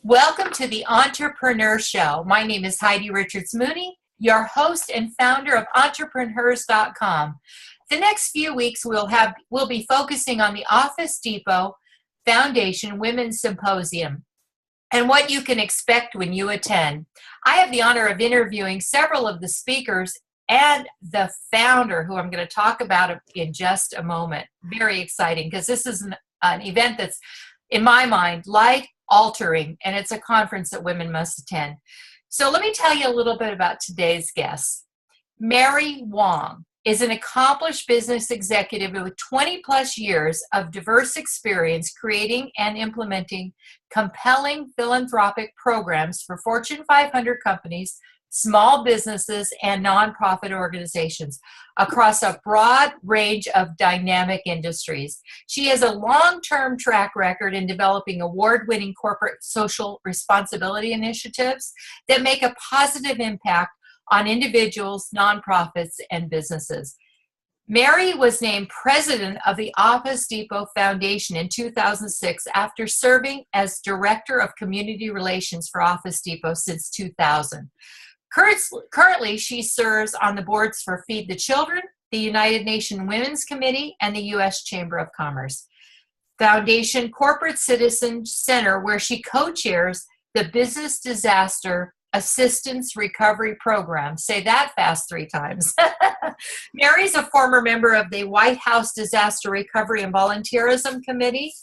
Welcome to the EntreprenHer Show. My name is Heidi Richards Mooney, your host and founder of EntreprenHers.com. The next few weeks we'll be focusing on the Office Depot Foundation Women's Symposium and what you can expect when you attend. I have the honor of interviewing several of the speakers and the founder, who I'm going to talk about in just a moment. Very exciting, because this is an event that's, in my mind, life-altering, and it's a conference that women must attend. So let me tell you a little bit about today's guest. Mary Wong is an accomplished business executive with 20 plus years of diverse experience creating and implementing compelling philanthropic programs for Fortune 500 companies, small businesses, and nonprofit organizations across a broad range of dynamic industries. She has a long-term track record in developing award-winning corporate social responsibility initiatives that make a positive impact on individuals, nonprofits, and businesses. Mary was named president of the Office Depot Foundation in 2006 after serving as director of community relations for Office Depot since 2000. Currently, she serves on the boards for Feed the Children, the United Nations Women's Committee, and the U.S. Chamber of Commerce Foundation Corporate Citizen Center, where she co-chairs the Business Disaster Assistance Recovery Program. Say that fast 3 times. Mary's a former member of the White House Disaster Recovery and Volunteerism Committee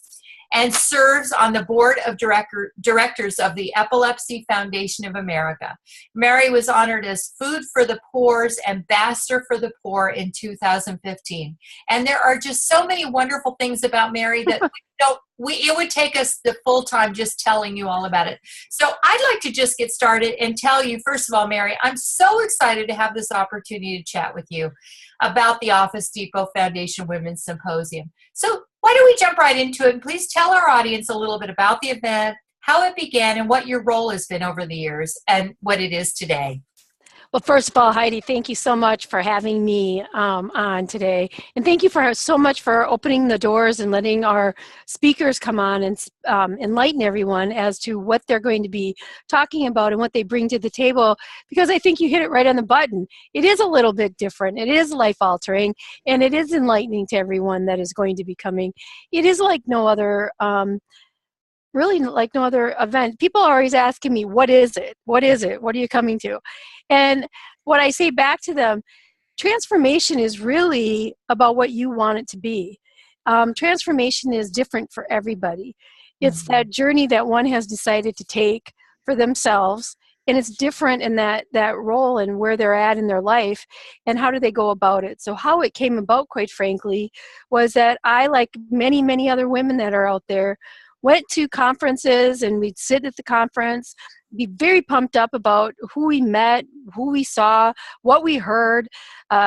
and serves on the board of directors of the Epilepsy Foundation of America. Mary was honored as Food for the Poor's Ambassador for the Poor in 2015. And there are just so many wonderful things about Mary that it would take us the full time just telling you all about it. So I'd like to just get started and tell you, first of all, Mary, I'm so excited to have this opportunity to chat with you about the Office Depot Foundation Women's Symposium. So why don't we jump right into it, and please tell our audience a little bit about the event, how it began, and what your role has been over the years and what it is today. Well, first of all, Heidi, thank you so much for having me on today. And thank you so much for opening the doors and letting our speakers come on and enlighten everyone as to what they're going to be talking about and what they bring to the table, because I think you hit it right on the button. It is a little bit different. It is life-altering, and it is enlightening to everyone that is going to be coming. It is like no other really like no other event. People are always asking me, what is it? What is it? What are you coming to? And what I say back to them, transformation is really about what you want it to be. Transformation is different for everybody. It's that journey that one has decided to take for themselves, and it's different in that role and where they're at in their life and how do they go about it. So how it came about, quite frankly, was that I, like many, many other women that are out there, went to conferences, and we'd sit at the conference, be very pumped up about who we met, who we saw, what we heard.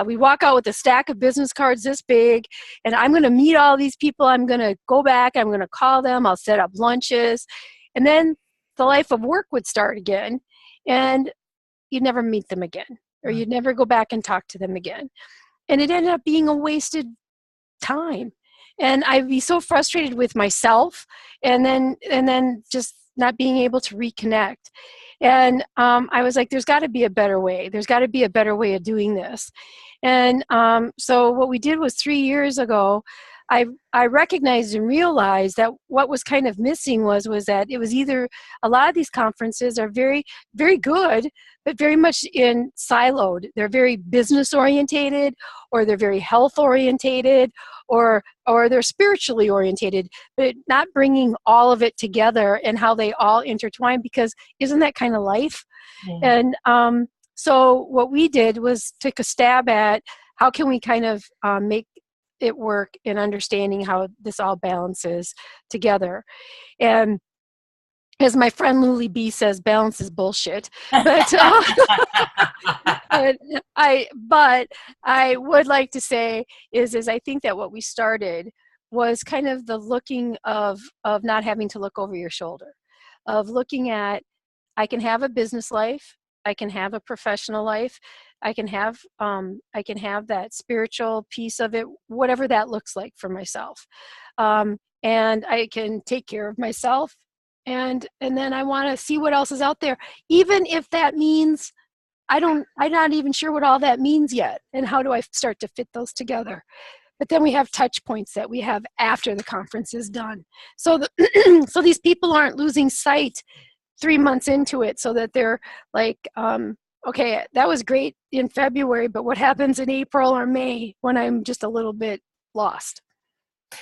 We walk out with a stack of business cards this big, and I'm going to meet all these people. I'm going to go back. I'm going to call them. I'll set up lunches. And then the life of work would start again, and you'd never meet them again, or you'd never go back and talk to them again. And it ended up being a wasted time. And I'd be so frustrated with myself, and then just not being able to reconnect. And I was like, there's got to be a better way. There's got to be a better way of doing this. And so what we did was 3 years ago, I recognized and realized that what was kind of missing was that it was either a lot of these conferences are very, very good, but very much in siloed. They're very business orientated, or they're very health orientated, or they're spiritually orientated, but not bringing all of it together and how they all intertwine, because isn't that kind of life? And so what we did was take a stab at how can we kind of make it work in understanding how this all balances together. And as my friend Luli B says, balance is bullshit. But, but I would like to say is I think that what we started was kind of the looking of not having to look over your shoulder, of looking at, I can have a business life, I can have a professional life, I can have that spiritual piece of it, whatever that looks like for myself. And I can take care of myself And then I want to see what else is out there, even if that means I'm not even sure what all that means yet, and how do I start to fit those together. But then we have touch points that we have after the conference is done. So so these people aren't losing sight 3 months into it, so that they're like, okay, that was great in February, but what happens in April or May when I'm just a little bit lost?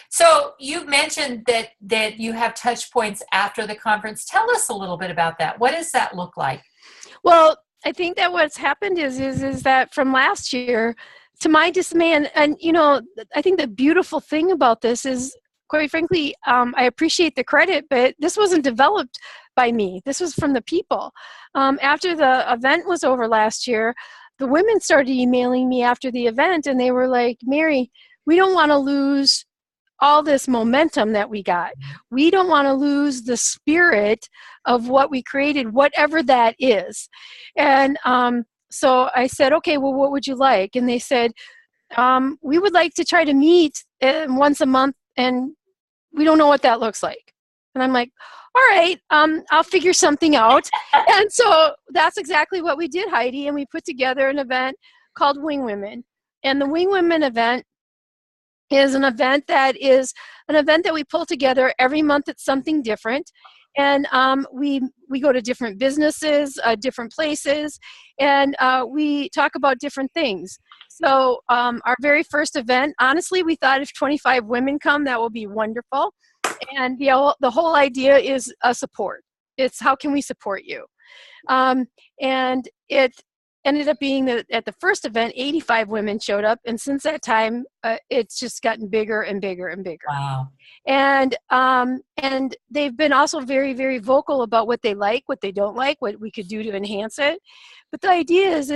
So you mentioned that you have touch points after the conference. Tell us a little bit about that. What does that look like? Well, I think that what's happened is that from last year, to my dismay, and I think the beautiful thing about this is, quite frankly, I appreciate the credit, but this wasn't developed by me. This was from the people. After the event was over last year, the women started emailing me after the event, and they were like, Mary, we don't want to lose all this momentum that we got. We don't want to lose the spirit of what we created, whatever that is. And so I said, okay, well, what would you like? And they said, we would like to try to meet once a month, and we don't know what that looks like. And I'm like, all right, I'll figure something out. And so that's exactly what we did, Heidi. And we put together an event called Wing Women. And the Wing Women event is an event that we pull together every month. It's something different. And we go to different businesses, different places, and we talk about different things. So our very first event, honestly, we thought if 25 women come, that will be wonderful. And the whole idea is a support. It's how can we support you? And it ended up being that at the first event, 85 women showed up. And since that time, it's just gotten bigger and bigger and bigger. Wow. And they've been also very, very vocal about what they like, what they don't like, what we could do to enhance it. But the idea is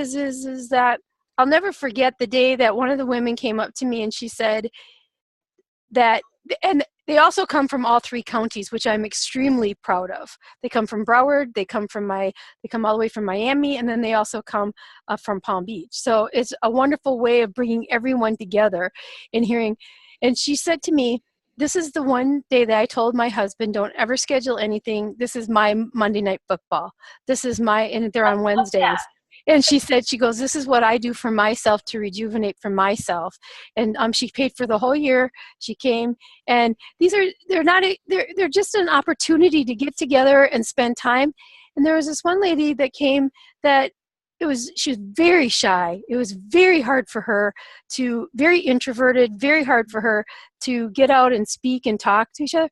that I'll never forget the day that one of the women came up to me and she said that, and they also come from all 3 counties, which I'm extremely proud of. They come from Broward, they come all the way from Miami, and then they also come from Palm Beach. So it's a wonderful way of bringing everyone together and hearing. And she said to me, this is the one day that I told my husband, don't ever schedule anything. This is my Monday Night Football. And they're on Wednesdays. And she goes, this is what I do for myself to rejuvenate for myself. And she paid for the whole year. She came, and they're just an opportunity to get together and spend time. And there was this one lady that came that she was very shy. It was very hard for her very introverted, very hard for her to get out and speak and talk to each other.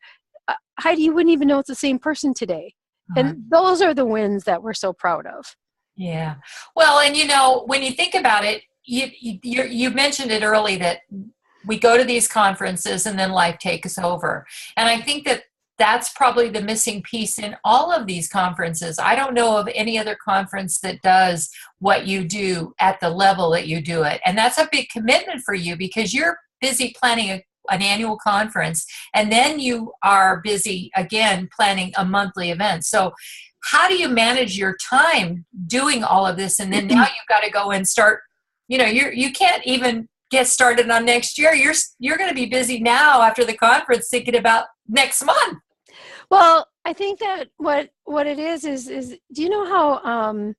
Heidi, you wouldn't even know it's the same person today. And those are the wins that we're so proud of. Yeah. Well, and when you think about it, you mentioned it early that we go to these conferences and then life takes over. And I think that that's probably the missing piece in all of these conferences. I don't know of any other conference that does what you do at the level that you do it. And that's a big commitment for you because you're busy planning an annual conference, and then you are busy again planning a monthly event. So how do you manage your time doing all of this? And then now you've got to go and start, you can't even get started on next year. You're going to be busy now after the conference thinking about next month. Well, I think that what it is do you know how,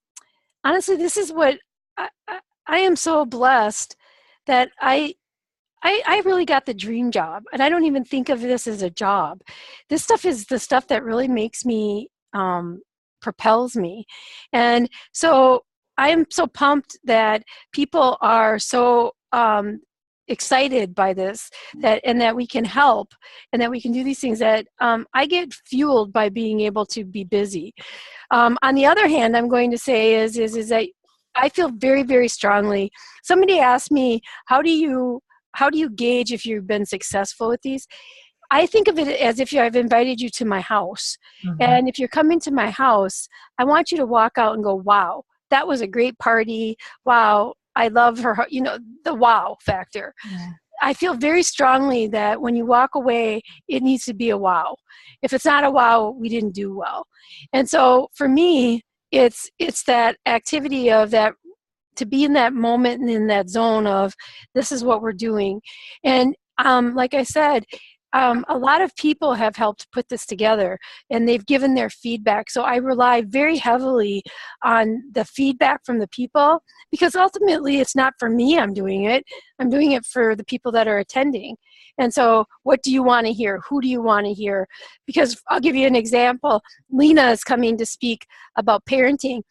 honestly, this is what I am so blessed that I really got the dream job, and I don't even think of this as a job. This stuff is the stuff that really makes me, propels me. And so I am so pumped that people are so excited by this, and that we can help, and that we can do these things, that I get fueled by being able to be busy. On the other hand, I'm going to say is that I feel very, very strongly. Somebody asked me, how do you gauge if you've been successful with these? I think of it as if I've invited you to my house. Mm-hmm. And if you're coming to my house, I want you to walk out and go, wow, that was a great party. Wow, I love her. The wow factor. Yeah. I feel very strongly that when you walk away, it needs to be a wow. If it's not a wow, we didn't do well. And so for me, it's that activity of that, to be in that moment and in that zone of this is what we're doing. And like I said, a lot of people have helped put this together, and they've given their feedback. So I rely very heavily on the feedback from the people, because ultimately it's not for me I'm doing it. I'm doing it for the people that are attending. And so what do you want to hear? Who do you want to hear? Because I'll give you an example. Lena is coming to speak about parenting.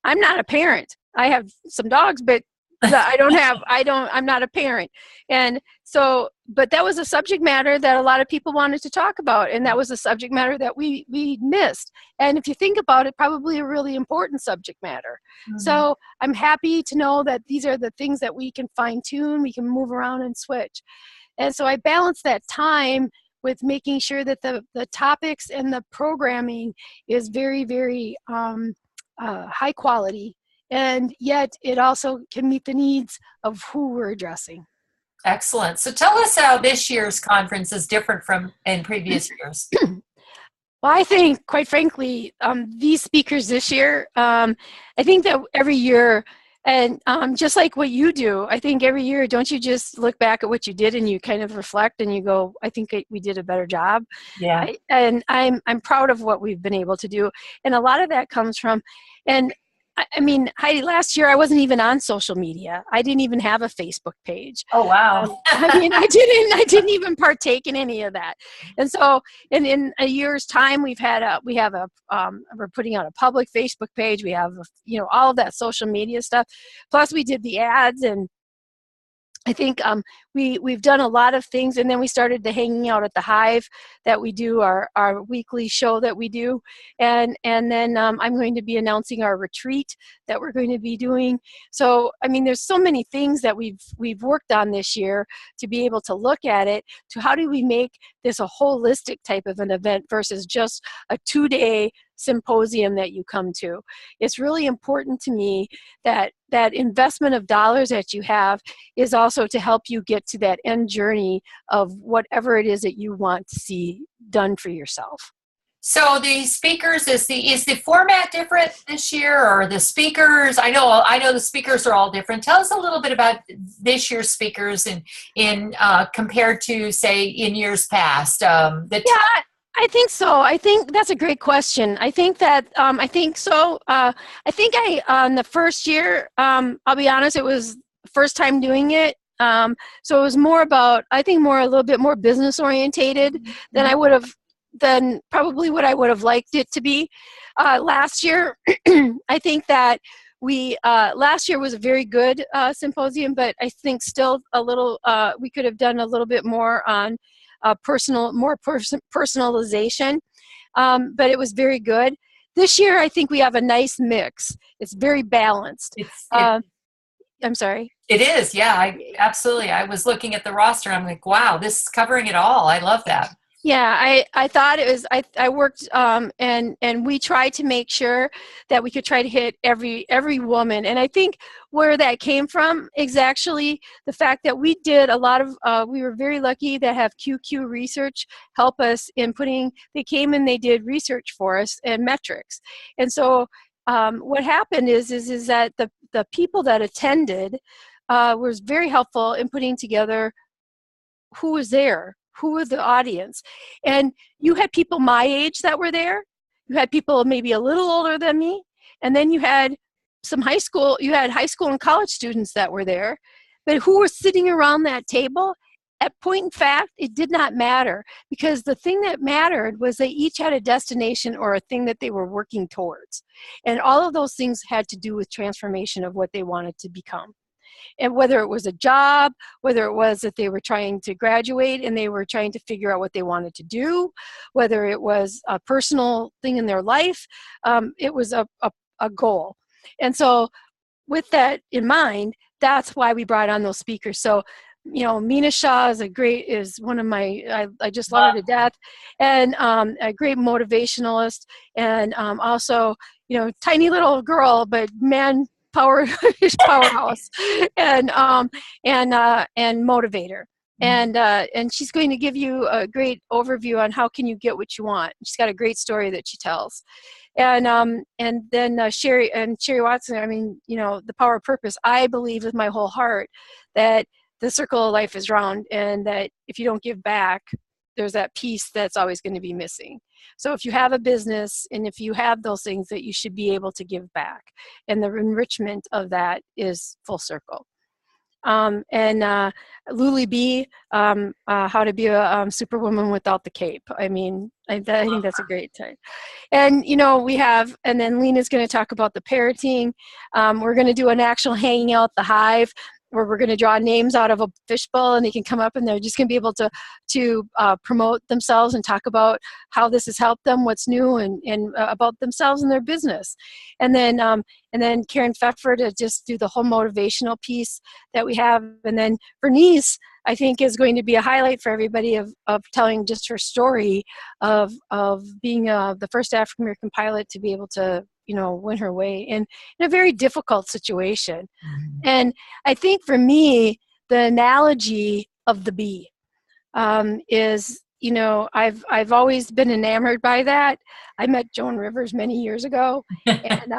I'm not a parent. I have some dogs, but I'm not a parent. And so, but that was a subject matter that a lot of people wanted to talk about. And that was a subject matter that we missed. And if you think about it, probably a really important subject matter. Mm-hmm. So I'm happy to know that these are the things that we can fine tune, we can move around and switch. And so I balance that time with making sure that the topics and the programming is very, very high quality. And yet it also can meet the needs of who we're addressing. Excellent. So tell us how this year's conference is different from in previous years. Well, I think, quite frankly, these speakers this year, I think that every year, and just like what you do, I think every year, don't you just look back at what you did and you kind of reflect and you go, I think we did a better job. Yeah. And I'm proud of what we've been able to do. And a lot of that comes from, and I mean, Heidi, last year I wasn't even on social media. I didn't even have a Facebook page. Oh, wow. I mean, I didn't even partake in any of that. And so in a year's time, we're putting out a public Facebook page. We have, all of that social media stuff. Plus we did the ads, and I think we've done a lot of things, and then we started the hanging out at the Hive that we do, our weekly show that we do, and then I'm going to be announcing our retreat that we're going to be doing. So I mean, there's so many things that we've worked on this year to be able to look at it to how do we make this a holistic type of an event versus just a 2-day symposium that you come to. It's really important to me that investment of dollars that you have is also to help you get to that end journey of whatever it is that you want to see done for yourself. So the speakers, is the format different this year, or the speakers? I know the speakers are all different. Tell us a little bit about this year's speakers in compared to, say, in years past. I think so. I think that's a great question. I think that, I think so. I think on the first year, I'll be honest, it was the first time doing it. So it was more about, I think a little bit more business orientated than probably what I would have liked it to be. Last year, I think that last year was a very good symposium, but I think still a little, we could have done a little bit more on personalization, but it was very good. This year, I think we have a nice mix. It's very balanced. I'm sorry. It is, yeah, absolutely. I was looking at the roster. I'm like, wow, this is covering it all. I love that. Yeah, I thought it was, I worked, and we tried to make sure that we could try to hit every woman. And I think where that came from is actually the fact that we did a lot of, we were very lucky to have QQ Research help us in they came and they did research for us and metrics. And so what happened is that the people that attended was very helpful in putting together who was there. Who was the audience? And you had people my age that were there. You had people maybe a little older than me. And then you had high school and college students that were there. But who was sitting around that table? At point in fact, it did not matter, because the thing that mattered was they each had a destination or a thing that they were working towards. And all of those things had to do with transformation of what they wanted to become. And whether it was a job, whether it was that they were trying to graduate and they were trying to figure out what they wanted to do, whether it was a personal thing in their life, it was a goal. And so with that in mind, that's why we brought on those speakers. So, Mina Shah is one of my, I just love her to death, and a great motivationalist, and also, tiny little girl, but powerhouse, and motivator, and she's going to give you a great overview on how can you get what you want. She's got a great story that she tells, and then Sherry Watson. I mean, the power of purpose. I believe with my whole heart that the circle of life is round, and that if you don't give back, there's that piece that's always going to be missing. So if you have a business and if you have those things, that you should be able to give back, and the enrichment of that is full circle. And Luli B, how to be a superwoman without the cape. I mean, I think that's a great time. And, you know, we have, and then Lena's going to talk about the parroting. We're going to do an actual hanging out the hive, where we're going to draw names out of a fishbowl, and they can come up and they're just going to be able to promote themselves and talk about how this has helped them, what's new, and about themselves and their business. And then Karen Pfeffer to just do the whole motivational piece that we have. And then Bernice, I think, is going to be a highlight for everybody of telling just her story of being the first African American pilot to be able to, you know, win her way in a very difficult situation. Mm-hmm. And I think for me, the analogy of the bee is, you know, I've always been enamored by that. I met Joan Rivers many years ago, and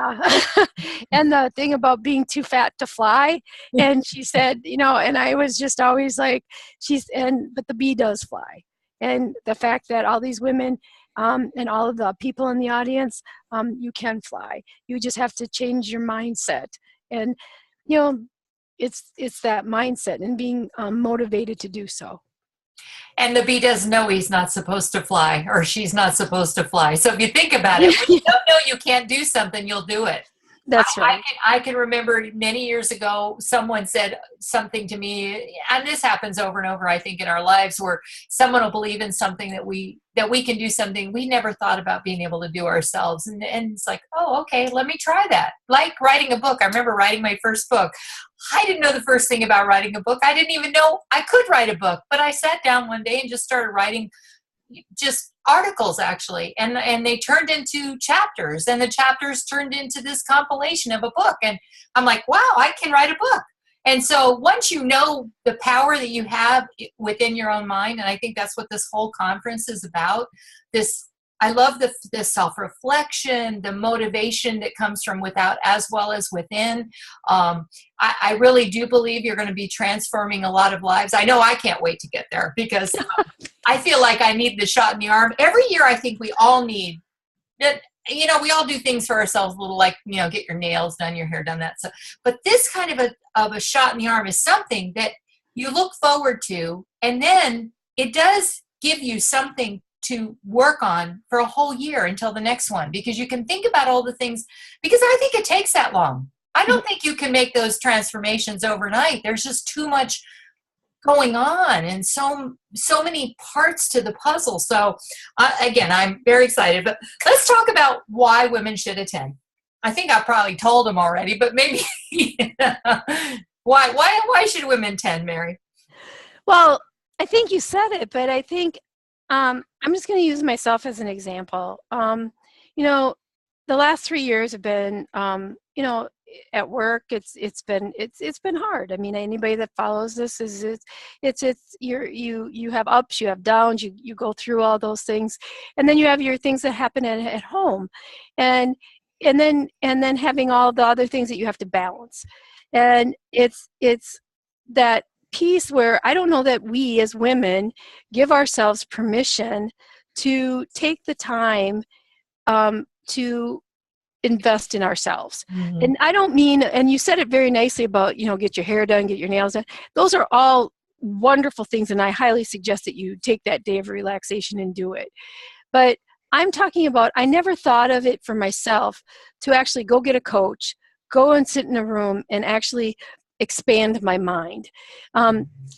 and the thing about being too fat to fly, and she said, you know, and I was just always like, but the bee does fly, and the fact that all these women and all of the people in the audience, you can fly. You just have to change your mindset, and you know, it's that mindset and being motivated to do so. And the bee doesn't know he's not supposed to fly, or she's not supposed to fly. So if you think about it, when you don't know you can't do something, you'll do it. That's right. I can remember many years ago, someone said something to me, and this happens over and over, I think, in our lives, where someone will believe in something that we can do something we never thought about being able to do ourselves. And it's like, oh, okay, let me try that. Like writing a book. I remember writing my first book. I didn't know the first thing about writing a book. I didn't even know I could write a book, but I sat down one day and just started writing just articles, actually, and they turned into chapters, and the chapters turned into this compilation of a book. And I'm like, wow, I can write a book. And so once you know the power that you have within your own mind, and I think that's what this whole conference is about, I love the self-reflection, the motivation that comes from without as well as within. I really do believe you're going to be transforming a lot of lives. I know I can't wait to get there, because I feel like I need the shot in the arm. Every year I think we all need that. You know, we all do things for ourselves, a little like, you know, get your nails done, your hair done, that stuff. But this kind of a shot in the arm is something that you look forward to, and then it does give you something to work on for a whole year until the next one, because you can think about all the things, because I think it takes that long. I don't think you can make those transformations overnight. There's just too much going on and so many parts to the puzzle. So again, I'm very excited, but let's talk about why women should attend. I think I probably told them already, but maybe why should women attend, Mary? Well, I think you said it, but I think I'm just going to use myself as an example. You know, the last 3 years have been, you know, at work, it's been hard. I mean, anybody that follows this you have ups, you have downs, you go through all those things, and then you have your things that happen at home, and then having all the other things that you have to balance, and it's that piece where I don't know that we as women give ourselves permission to take the time to invest in ourselves. Mm-hmm. And I don't mean, and you said it very nicely about, you know, get your hair done, get your nails done. Those are all wonderful things, and I highly suggest that you take that day of relaxation and do it. But I'm talking about, I never thought of it for myself to actually go get a coach, go and sit in a room and actually expand my mind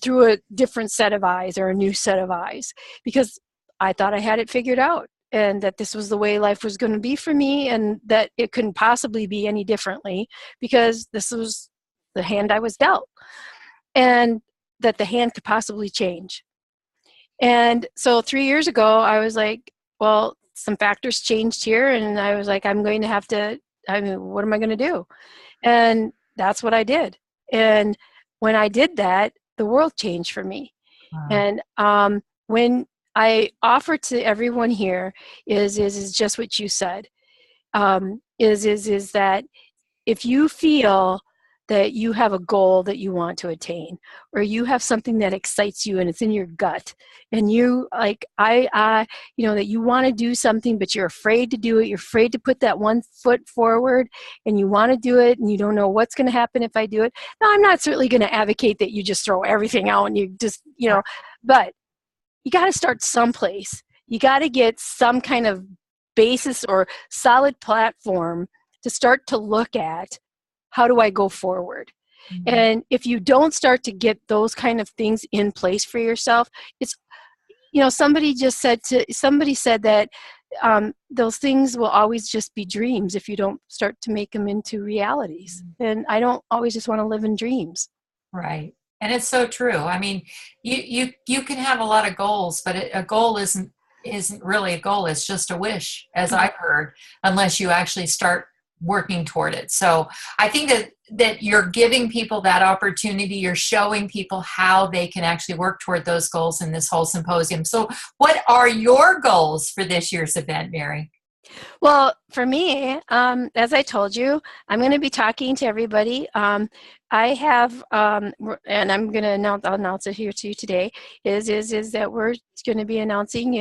through a different set of eyes, or a new set of eyes, because I thought I had it figured out, and that this was the way life was going to be for me, and that it couldn't possibly be any differently, because this was the hand I was dealt, and that the hand could possibly change. And so 3 years ago, I was like, well, some factors changed here, and I was like, what am I going to do? And that's what I did. And when I did that, the world changed for me. Wow. And when I offer to everyone here is just what you said, is that if you feel that you have a goal that you want to attain, or you have something that excites you and it's in your gut, and you like, that you want to do something, but you're afraid to do it. You're afraid to put that one foot forward, and you want to do it, and you don't know what's going to happen if I do it. Now, I'm not certainly going to advocate that you just throw everything out and you just, but you got to start someplace. You got to get some kind of basis or solid platform to start to look at. How do I go forward? Mm-hmm. And if you don't start to get those kind of things in place for yourself, it's, somebody said that those things will always just be dreams if you don't start to make them into realities. Mm-hmm. And I don't always just want to live in dreams. Right. And it's so true. I mean, you can have a lot of goals, but a goal isn't really a goal. It's just a wish, as mm-hmm. I've heard, unless you actually start working toward it. So I think that you're giving people that opportunity. You're showing people how they can actually work toward those goals in this whole symposium. So what are your goals for this year's event, Mary? Well, for me, as I told you, I'm going to be talking to everybody. I have, and I'm going to announce it here to you today, is that we're going to be announcing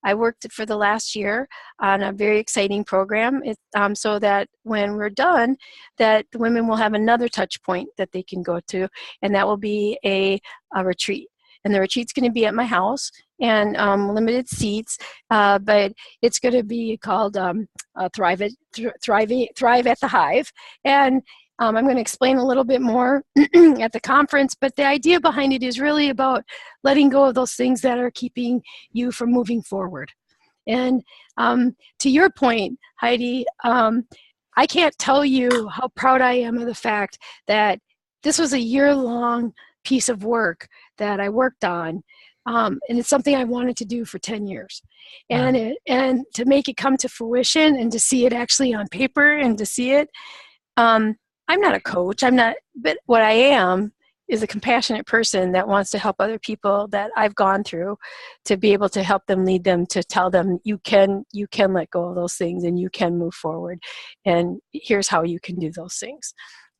I worked for the last year on a very exciting program, so that when we're done, that the women will have another touch point that they can go to, and that will be a retreat. And the retreat's going to be at my house, and limited seats, but it's going to be called Thrive at the Hive. And I'm going to explain a little bit more at the conference, but the idea behind it is really about letting go of those things that are keeping you from moving forward. And to your point, Heidi, I can't tell you how proud I am of the fact that this was a year-long piece of work that I worked on, and it's something I wanted to do for 10 years. And and to make it come to fruition and to see it actually on paper and to see it, I'm not a coach, but what I am is a compassionate person that wants to help other people that I've gone through, to be able to help them, lead them, to tell them you can let go of those things and you can move forward, and here's how you can do those things.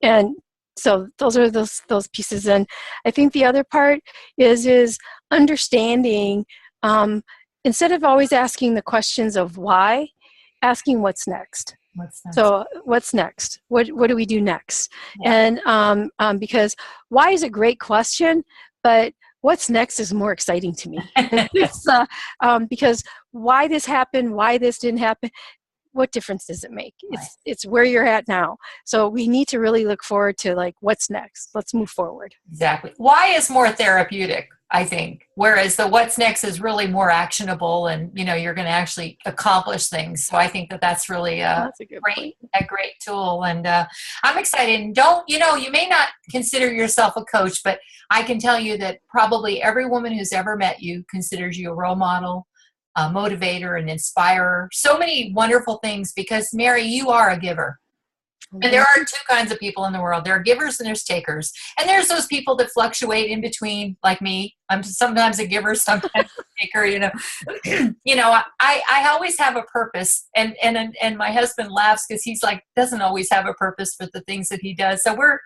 And so those are those pieces. And I think the other part is understanding, instead of always asking the questions of why, asking what's next. So what's next? What do we do next? Yeah. And because why is a great question, but what's next is more exciting to me. It's, because why this happened, why this didn't happen, what difference does it make? Right. It's where you're at now. So we need to really look forward to, like, what's next? Let's move forward. Exactly. Why is more therapeutic, I think, whereas the what's next is really more actionable, and you're going to actually accomplish things. So I think that's really a great tool, and I'm excited. And you may not consider yourself a coach, but I can tell you that probably every woman who's ever met you considers you a role model, a motivator, an inspirer, so many wonderful things, because Mary, you are a giver. And there are two kinds of people in the world. There are givers and there's takers. And there's those people that fluctuate in between, like me. I'm sometimes a giver, sometimes a taker, I always have a purpose. And my husband laughs because he's like, doesn't always have a purpose for the things that he does. So we're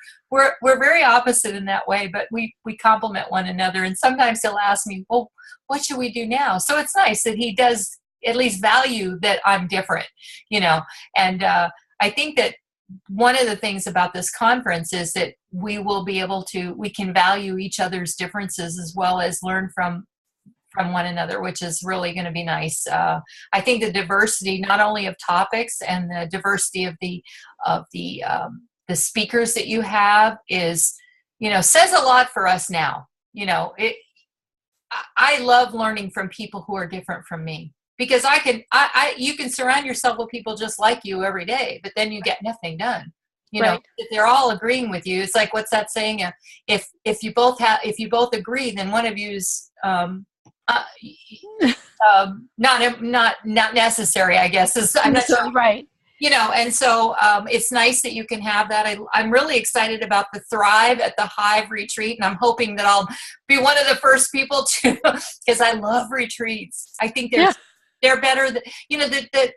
very opposite in that way, but we complement one another. And sometimes he'll ask me, well, what should we do now? So it's nice that he does at least value that I'm different, and I think that one of the things about this conference is that we can value each other's differences as well as learn from one another, which is really going to be nice. I think the diversity, not only of topics and the diversity of the speakers that you have, is, says a lot for us now. I love learning from people who are different from me, because you can surround yourself with people just like you every day, but then you get nothing done. If they're all agreeing with you, it's like, what's that saying? If you both agree, then one of you's not necessary, I guess. I'm not sure. Right. And so it's nice that you can have that. I'm really excited about the Thrive at the Hive retreat, and I'm hoping that I'll be one of the first people to, because I love retreats. I think they're better. The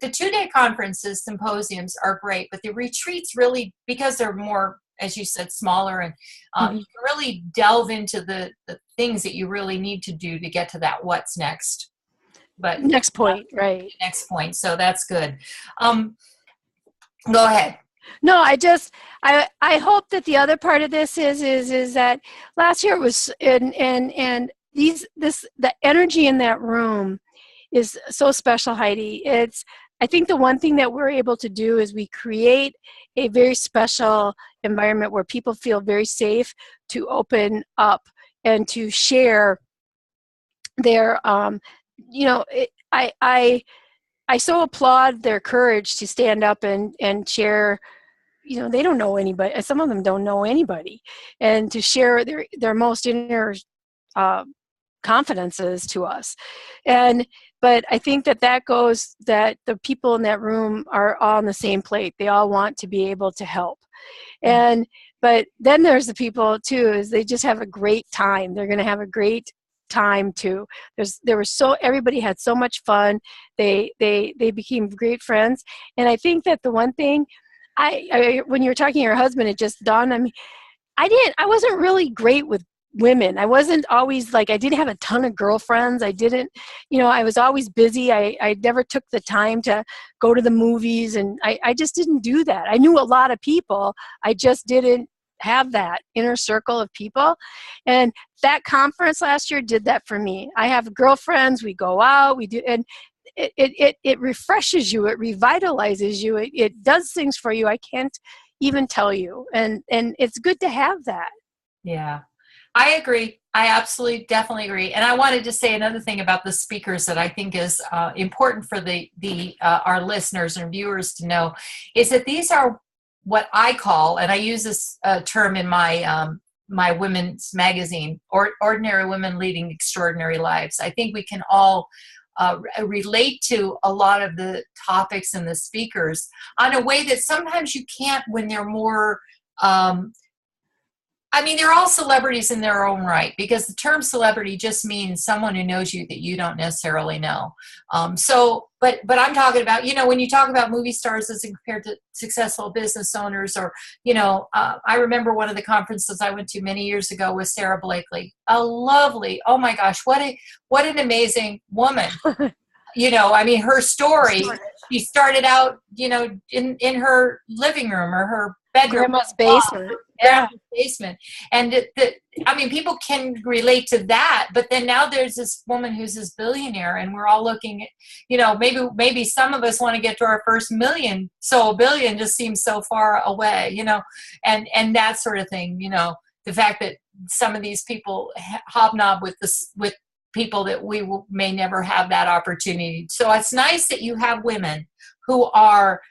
2-day conferences, symposiums are great, but the retreats really, because they're more as you said, smaller, and Mhm. you can really delve into the things that you really need to do to get to that what's next. But Next point, right. next point. So that's good. Go ahead. No, I hope that the other part of this is that last year was and the energy in that room is so special, Heidi. I think the one thing that we're able to do is we create a very special environment where people feel very safe to open up and to share their I so applaud their courage to stand up and share. They don't know anybody. Some of them don't know anybody, and to share their most inner confidences to us. But I think that goes that the people in that room are all on the same plate. They all want to be able to help. But then there's the people too, is they just have a great time. They're going to have a great time too. Everybody had so much fun. They became great friends. And I think that the one thing when you were talking to your husband, it just dawned on me. I wasn't really great with women. I wasn't always I didn't have a ton of girlfriends. I didn't, I was always busy. I never took the time to go to the movies, and I just didn't do that. I knew a lot of people. I just didn't have that inner circle of people. And that conference last year did that for me. I have girlfriends, we go out, we do, and it refreshes you, it revitalizes you, it does things for you I can't even tell you. And it's good to have that. Yeah, I agree. I absolutely, definitely agree. And I wanted to say another thing about the speakers that I think is important for our listeners and viewers to know, is that these are what I call, and I use this term in my my women's magazine, Ordinary Women Leading Extraordinary Lives. I think we can all relate to a lot of the topics and the speakers on a way that sometimes you can't when they're more, they're all celebrities in their own right, because the term celebrity just means someone who knows you that you don't necessarily know. But I'm talking about, when you talk about movie stars as compared to successful business owners, or, I remember one of the conferences I went to many years ago with Sarah Blakely, a lovely, oh my gosh, what an amazing woman. Her story, she started out, in her living room or her bedroom. Grandma's basement. Grandma's basement. And people can relate to that, but then now there's this woman who's this billionaire, and we're all looking at, maybe some of us want to get to our first million, so a billion just seems so far away, and that sort of thing, the fact that some of these people hobnob with people that we may never have that opportunity. So it's nice that you have women who are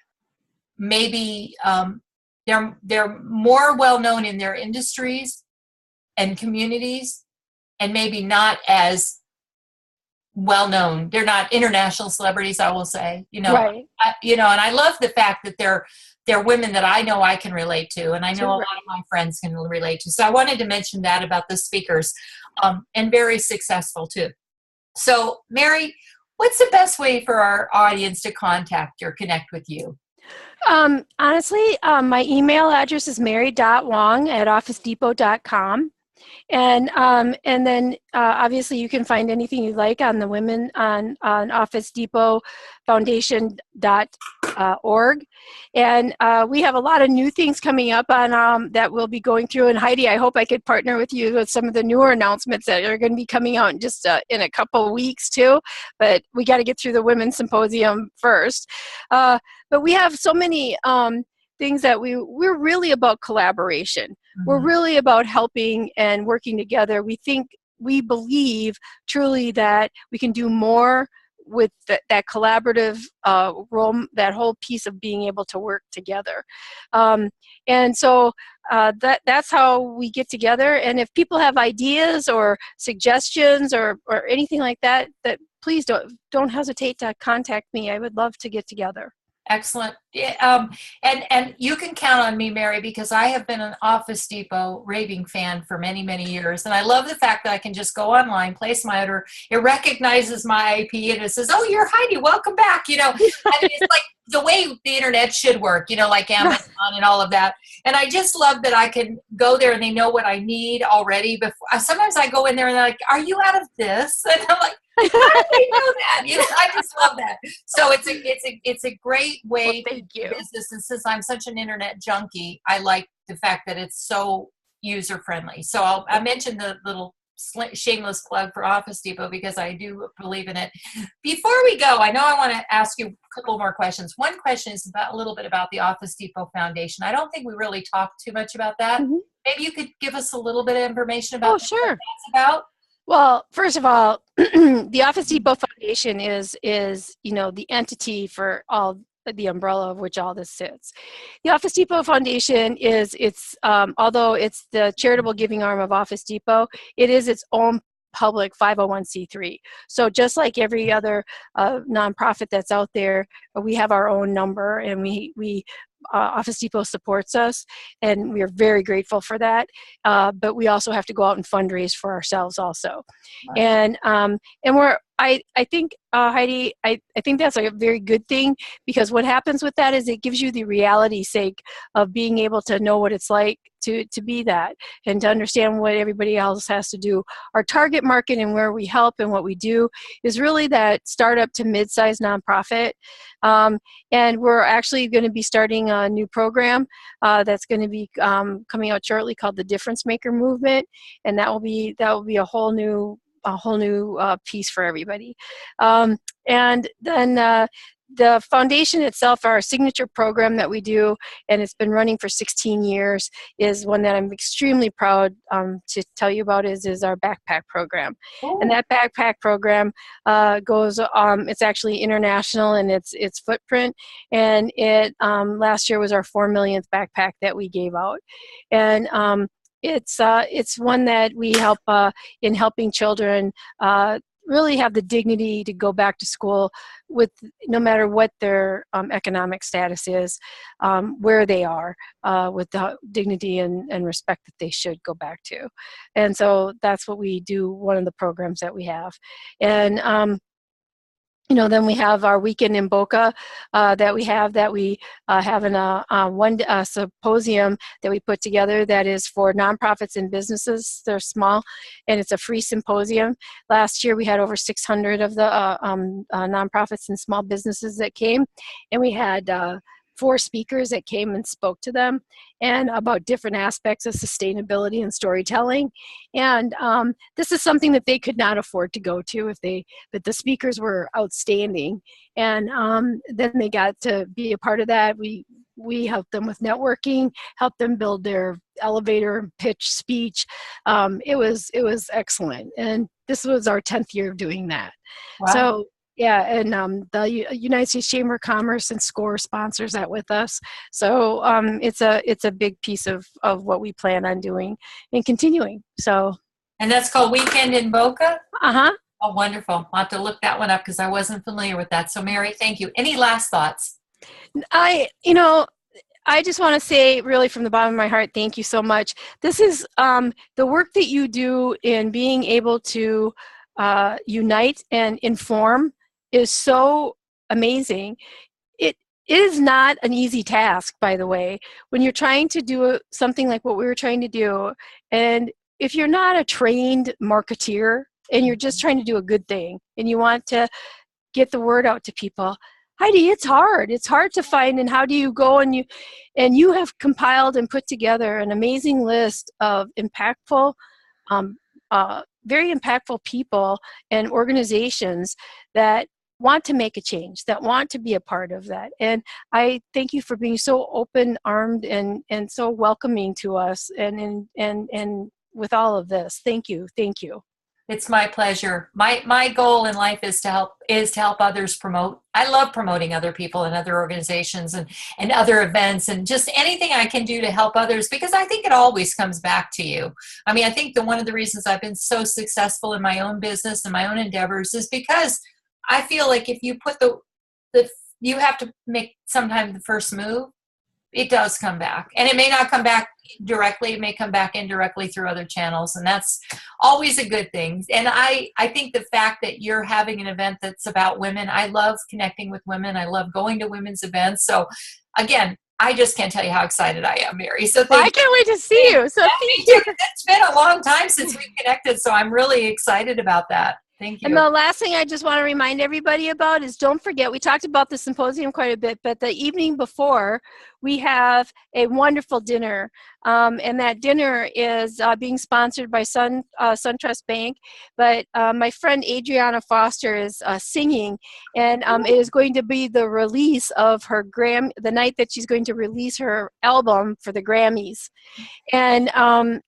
maybe they're more well known in their industries and communities, and maybe not as well known. They're not international celebrities, I will say. Right. And I love the fact that they're women that I know I can relate to, and I know a lot of my friends can relate to. So I wanted to mention that about the speakers, and very successful too. So Mary, what's the best way for our audience to contact or connect with you? Honestly, my email address is mary.wong@officedepot.com. And then obviously you can find anything you like on the women on Office Depot Foundation.org. And we have a lot of new things coming up on that we'll be going through. And Heidi, I hope I could partner with you with some of the newer announcements that are going to be coming out in just in a couple of weeks too. But we got to get through the Women's Symposium first. But we have so many things that we're really about collaboration. Mm-hmm. We're really about helping and working together. We believe truly that we can do more with that collaborative role, that whole piece of being able to work together. And so that's how we get together. And if people have ideas or suggestions or anything like that, please don't hesitate to contact me. I would love to get together. Excellent. And you can count on me, Mary, because I have been an Office Depot raving fan for many, many years. And I love the fact that I can just go online, place my order. It recognizes my IP and it says, "Oh, you're Heidi. Welcome back." It's like the way the internet should work, like Amazon and all of that. And I just love that I can go there and they know what I need already. Before sometimes I go in there and they're like, "Are you out of this?" And I'm like, "How do they know that?" I just love that. So it's a great way to do business. And since I'm such an internet junkie, I like the fact that it's so user friendly. So I mentioned the little shameless plug for Office Depot because I do believe in it. Before we go, I know I want to ask you a couple more questions. One question is a little bit about the Office Depot Foundation. I don't think we really talked too much about that. Mm-hmm. Maybe you could give us a little bit of information about sure. what that's about. Well, first of all, the Office Depot Foundation is the entity for all the umbrella of which all this sits. The Office Depot Foundation although it's the charitable giving arm of Office Depot, it is its own public 501c3. So just like every other nonprofit that's out there, we have our own number, and we Office Depot supports us, and we are very grateful for that. But we also have to go out and fundraise for ourselves also. Right. And I think, Heidi, I think that's a very good thing, because what happens with that is it gives you the reality sake of being able to know what it's like to be that, and to understand what everybody else has to do. Our target market and where we help and what we do is really that startup to mid-sized nonprofit. And we're actually going to be starting a new program that's going to be coming out shortly called the Difference Maker Movement, and that will be a whole new piece for everybody. And then the foundation itself, our signature program that we do, and it's been running for 16 years, is one that I'm extremely proud to tell you about, is our backpack program. Oh. And that backpack program goes, it's actually international in its footprint, and it last year was our 4 millionth backpack that we gave out. And it's one that we help in helping children really have the dignity to go back to school, with no matter what their economic status is, where they are, with the dignity and respect that they should go back to. And so that's what we do, one of the programs that we have. And then we have our weekend in Boca that we have in one symposium that we put together that is for nonprofits and businesses. They're small, and it's a free symposium. Last year we had over 600 of the nonprofits and small businesses that came, and we had 4 speakers that came and spoke to them, and about different aspects of sustainability and storytelling. And this is something that they could not afford to go to but the speakers were outstanding. And then they got to be a part of that. We helped them with networking, helped them build their elevator pitch speech. It was excellent. And this was our 10th year of doing that. Wow. So, yeah, and the United States Chamber of Commerce and SCORE sponsors that with us. So it's a big piece of what we plan on doing and continuing. So. And that's called Weekend in Boca? Uh-huh. Oh, wonderful. I'll have to look that one up because I wasn't familiar with that. So, Mary, thank you. Any last thoughts? I just want to say, really from the bottom of my heart, thank you so much. This is the work that you do in being able to unite and inform is so amazing. It is not an easy task, by the way, when you're trying to do something like what we were trying to do. And if you're not a trained marketeer and you're just trying to do a good thing and you want to get the word out to people, Heidi, it's hard. It's hard to find. And how do you go and you have compiled and put together an amazing list of impactful, very impactful people and organizations that want to make a change, that want to be a part of that. And I thank you for being so open-armed and so welcoming to us and with all of this. Thank you. Thank you. It's my pleasure. My goal in life is to help others promote. I love promoting other people and other organizations and other events and just anything I can do to help others, because I think it always comes back to you. I mean, I think one of the reasons I've been so successful in my own business and my own endeavors is because I feel like if you put you have to make sometimes the first move, It does come back, and it may not come back directly. It may come back indirectly through other channels, and that's always a good thing. And I think the fact that you're having an event that's about women, I love connecting with women. I love going to women's events. So again, I just can't tell you how excited I am, Mary. So I can't wait to see you. So thank you. It's been a long time since we've connected, so I'm really excited about that. Thank you. And the last thing I just want to remind everybody about is, don't forget, we talked about the symposium quite a bit, but the evening before, we have a wonderful dinner. And that dinner is being sponsored by SunTrust Bank. But my friend Adriana Foster is singing, and it is going to be the release of her the night that she's going to release her album for the Grammys. And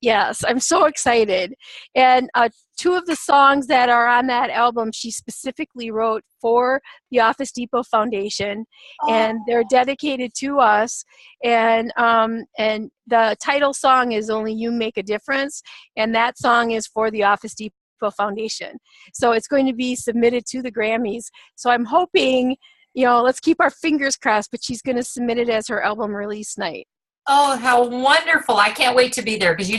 yes, I'm so excited. And two of the songs that are on that album, she specifically wrote for the Office Depot Foundation, and they're dedicated to us. And the title song is "Only You Make a Difference," and that song is for the Office Depot Foundation. So it's going to be submitted to the Grammys. So I'm hoping, let's keep our fingers crossed, but she's going to submit it as her album release night. Oh, how wonderful. I can't wait to be there, because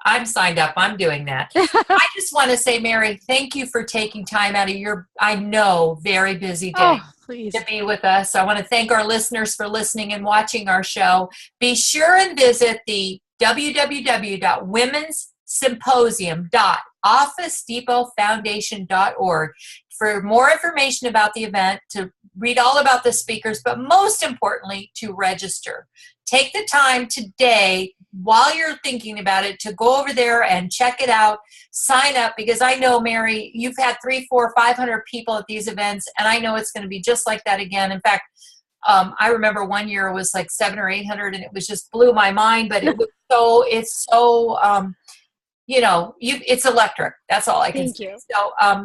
I'm signed up. I'm doing that. I just want to say, Mary, thank you for taking time out of your, I know, very busy day to be with us. I want to thank our listeners for listening and watching our show. Be sure and visit the www.womenssymposium.officedepotfoundation.org for more information about the event, to read all about the speakers, but most importantly, to register. Take the time today, while you're thinking about it, to go over there and check it out, sign up, because I know, Mary, you've had 300, 400, 500 people at these events, and I know it's going to be just like that again. In fact, I remember one year it was like 700 or 800, and it was just blew my mind, but it's electric. That's all I can say. You.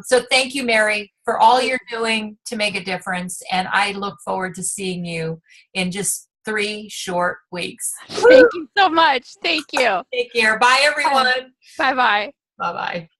So thank you, Mary, for all you're doing to make a difference, and I look forward to seeing you in just 3 short weeks. Thank you so much. Thank you. Take care. Bye, everyone. Bye-bye. Bye-bye.